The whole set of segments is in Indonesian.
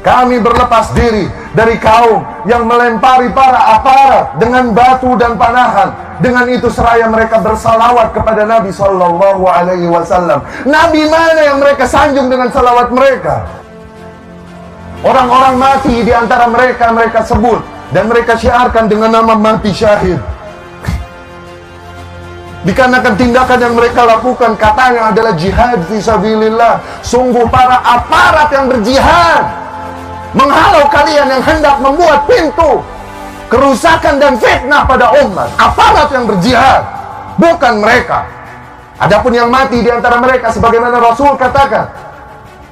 Kami berlepas diri dari kaum yang melempari para aparat dengan batu dan panahan. Dengan itu seraya mereka bersalawat kepada Nabi Sallallahu Alaihi Wasallam. Nabi mana yang mereka sanjung dengan salawat mereka? Orang-orang mati di antara mereka, mereka sebut dan mereka syiarkan dengan nama mati syahid. Dikarenakan tindakan yang mereka lakukan katanya adalah jihad fisabilillah. Sungguh para aparat yang berjihad menghalau kalian yang hendak membuat pintu kerusakan dan fitnah pada umat. Aparat yang berjihad, bukan mereka. Adapun yang mati di antara mereka, sebagaimana Rasul katakan,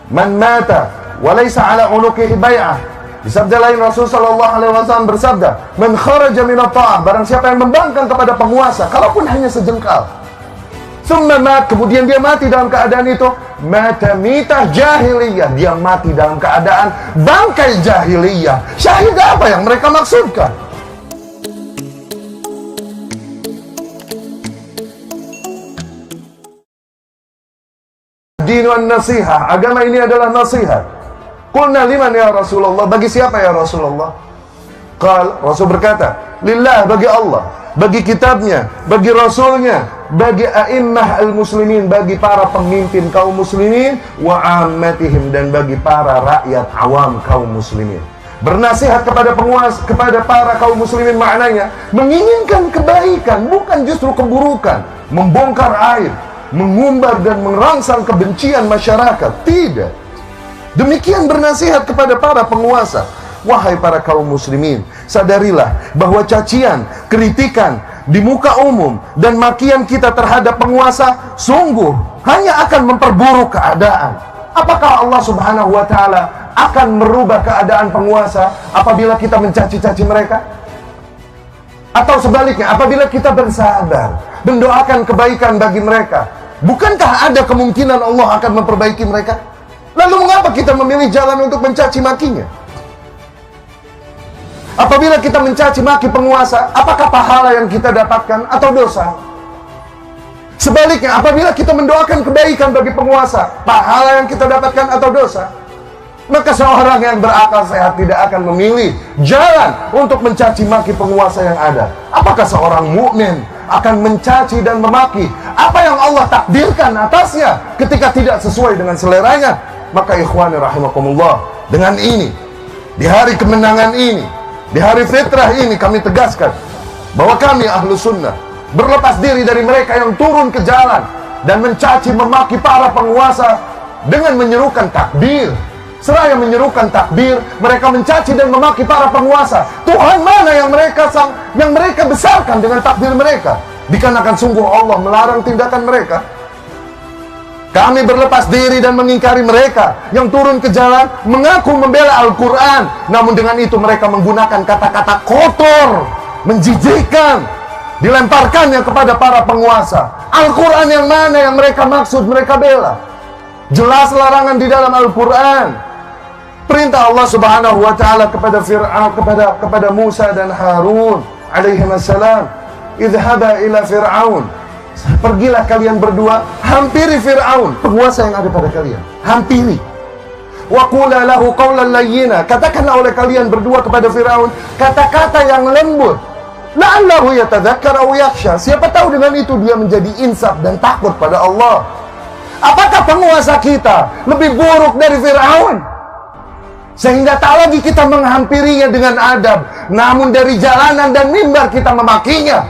man mata walaysa ala unuqihi bai'ah. Di sabda lain Rasul sallallahu alaihi wasallam bersabda, man kharaja min at-ta'ah, barang siapa yang membangkang kepada penguasa, kalaupun hanya sejengkal, summa mat, kemudian dia mati dalam keadaan itu, mata mitah jahiliyah, dia mati dalam keadaan bangkai jahiliyah. Syahid apa yang mereka maksudkan? Dinun nasihah, agama ini adalah nasihat. Qulna liman ya Rasulullah, bagi siapa ya Rasulullah? Rasul berkata, lillah, bagi Allah, bagi kitabnya, bagi rasulnya, bagi a'immah al-muslimin, bagi para pemimpin kaum muslimin, wa ammatihim, dan bagi para rakyat awam kaum muslimin. Bernasihat kepada penguasa, kepada para kaum muslimin maknanya menginginkan kebaikan, bukan justru keburukan, membongkar aib, mengumbar dan merangsang kebencian masyarakat. Tidak. Demikian bernasihat kepada para penguasa. Wahai para kaum muslimin, sadarilah bahwa cacian, kritikan di muka umum dan makian kita terhadap penguasa sungguh hanya akan memperburuk keadaan. Apakah Allah Subhanahu wa ta'ala akan merubah keadaan penguasa apabila kita mencaci-caci mereka? Atau sebaliknya, apabila kita bersabar, mendoakan kebaikan bagi mereka, bukankah ada kemungkinan Allah akan memperbaiki mereka? Lalu mengapa kita memilih jalan untuk mencaci makinya? Apabila kita mencaci maki penguasa, apakah pahala yang kita dapatkan atau dosa? Sebaliknya, apabila kita mendoakan kebaikan bagi penguasa, pahala yang kita dapatkan atau dosa? Maka seorang yang berakal sehat tidak akan memilih jalan untuk mencaci maki penguasa yang ada. Apakah seorang mukmin akan mencaci dan memaki apa yang Allah takdirkan atasnya ketika tidak sesuai dengan seleranya? Maka ikhwani rahimakumullah, dengan ini, di hari kemenangan ini, di hari fitrah ini, kami tegaskan bahwa kami ahlu sunnah berlepas diri dari mereka yang turun ke jalan dan mencaci memaki para penguasa dengan menyerukan takbir. Seraya menyerukan takbir, mereka mencaci dan memaki para penguasa. Tuhan mana yang mereka besarkan dengan takbir mereka? Dikarenakan sungguh Allah melarang tindakan mereka. Kami berlepas diri dan mengingkari mereka yang turun ke jalan mengaku membela Al-Quran, namun dengan itu mereka menggunakan kata-kata kotor, menjijikkan, dilemparkannya kepada para penguasa. Al-Quran yang mana yang mereka maksud, mereka bela? Jelas larangan di dalam Al-Quran. Perintah Allah Subhanahu wa ta'ala kepada Fir'aun, kepada Musa dan Harun alaihimassalam, idhaba ila Fir'aun, pergilah kalian berdua, hampiri Fir'aun, penguasa yang ada pada kalian. Hampiri. Wa qula lahu qawlan layyina, katakanlah oleh kalian berdua kepada Fir'aun kata-kata yang lembut. La'allahu yatadzakkar aw yakhsha, siapa tahu dengan itu dia menjadi insaf dan takut pada Allah. Apakah penguasa kita lebih buruk dari Fir'aun? Sehingga tak lagi kita menghampirinya dengan adab, namun dari jalanan dan mimbar kita memakinya.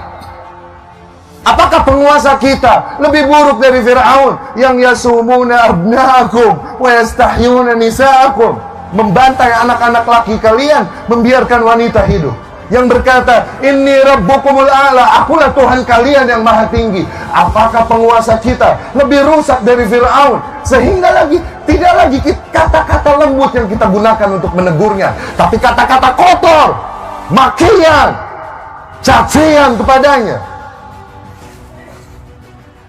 Apakah penguasa kita lebih buruk dari Fir'aun yang yasumuna abna'akum wa yastahyuna nisa'akum, membantai anak-anak laki kalian, membiarkan wanita hidup, yang berkata inni rabbukumul a'la, akulah Tuhan kalian yang maha tinggi? Apakah penguasa kita lebih rusak dari Fir'aun sehingga tidak lagi kata-kata lembut yang kita gunakan untuk menegurnya, tapi kata-kata kotor, makian, cacian kepadanya?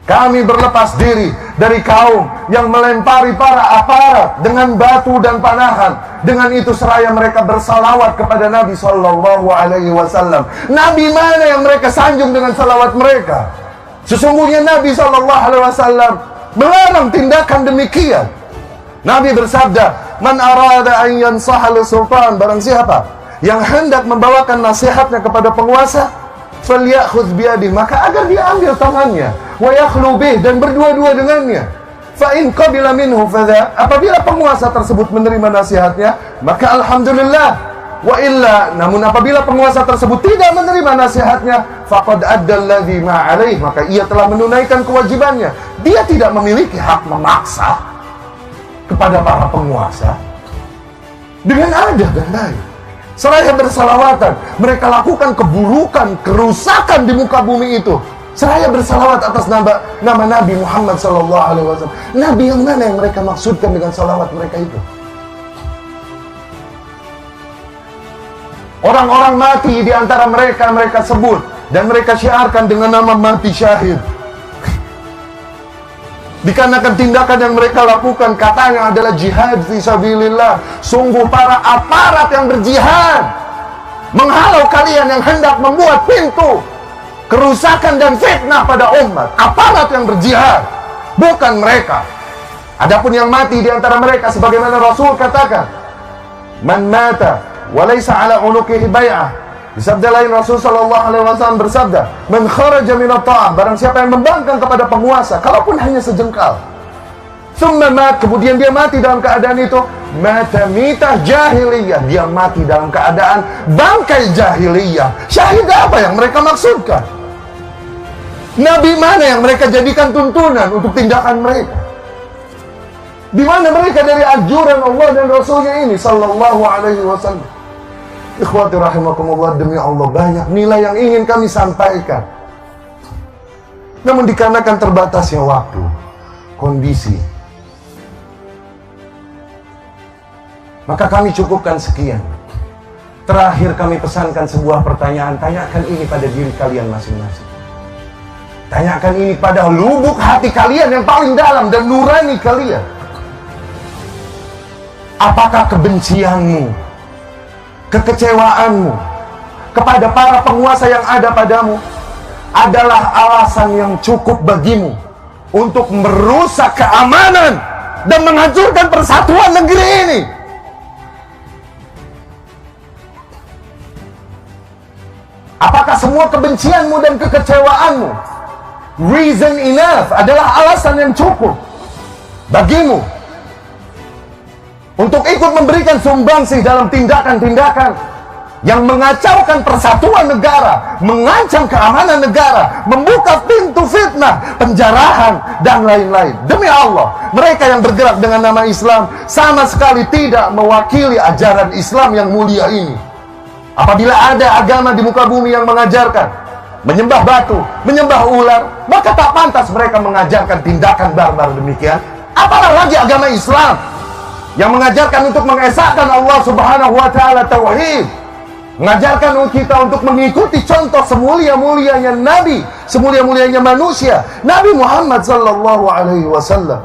Kami berlepas diri dari kaum yang melempari para aparat dengan batu dan panahan. Dengan itu seraya mereka bersalawat kepada Nabi Sallallahu Alaihi Wasallam. Nabi mana yang mereka sanjung dengan salawat mereka? Sesungguhnya Nabi Sallallahu Alaihi Wasallam melarang tindakan demikian. Nabi bersabda, "Man arada an yansaha sultan," barang siapa yang hendak membawakan nasihatnya kepada penguasa, falyakhudh biyadihi, maka agar dia ambil tangannya, wa yakhlu bih, dan berdua-dua dengannya. Fa in qabila minhu fadha, apabila penguasa tersebut menerima nasihatnya, maka alhamdulillah. Wa illa, namun apabila penguasa tersebut tidak menerima nasihatnya, faqad adda alladhi ma alaih, maka ia telah menunaikan kewajibannya. Dia tidak memiliki hak memaksa kepada para penguasa dengan adab dan baik. Seraya bersalawatan, mereka lakukan keburukan, kerusakan di muka bumi itu. Seraya bersalawat atas nama Nabi Muhammad SAW. Nabi yang mana yang mereka maksudkan dengan salawat mereka itu? Orang-orang mati di antara mereka, mereka sebut dan mereka syiarkan dengan nama mati syahid. Dikarenakan tindakan yang mereka lakukan katanya adalah jihad fisabilillah. Sungguh para aparat yang berjihad menghalau kalian yang hendak membuat pintu kerusakan dan fitnah pada umat. Aparat yang berjihad, bukan mereka. Adapun yang mati di antara mereka, sebagaimana Rasul katakan, "Man mata walaysa ala unuqihi bai'ah." Di sabda lain Rasul SAW bersabda, "Man kharaja minat ta'ah," barang siapa yang membangkang kepada penguasa, kalaupun hanya sejengkal, thumma mat, kemudian dia mati dalam keadaan itu, mata mitah jahiliyah, dia mati dalam keadaan bangkai jahiliyah. Syahid apa yang mereka maksudkan? Nabi mana yang mereka jadikan tuntunan untuk tindakan mereka? Di mana mereka dari anjuran Allah dan Rasulnya ini sallallahu alaihi wasallam? Ikhwati rahimakumullah, demi Allah banyak nilai yang ingin kami sampaikan. Namun dikarenakan terbatasnya waktu, kondisi, maka kami cukupkan sekian. Terakhir kami pesankan sebuah pertanyaan, tanyakan ini pada diri kalian masing-masing. Tanyakan ini pada lubuk hati kalian yang paling dalam dan nurani kalian. Apakah kebencianmu, kekecewaanmu kepada para penguasa yang ada padamu adalah alasan yang cukup bagimu untuk merusak keamanan dan menghancurkan persatuan negeri ini? Apakah semua kebencianmu dan kekecewaanmu reason enough, adalah alasan yang cukup bagimu untuk ikut memberikan sumbangsih dalam tindakan-tindakan yang mengacaukan persatuan negara, mengancam keamanan negara, membuka pintu fitnah, penjarahan, dan lain-lain? Demi Allah, mereka yang bergerak dengan nama Islam sama sekali tidak mewakili ajaran Islam yang mulia ini. Apabila ada agama di muka bumi yang mengajarkan menyembah batu, menyembah ular, maka tak pantas mereka mengajarkan tindakan barbar demikian. Apalagi lagi agama Islam yang mengajarkan untuk mengesahkan Allah Subhanahu wa Ta'ala, tauhid, mengajarkan kita untuk mengikuti contoh semulia-mulianya Nabi, semulia-mulianya manusia, Nabi Muhammad sallallahu alaihi wasallam.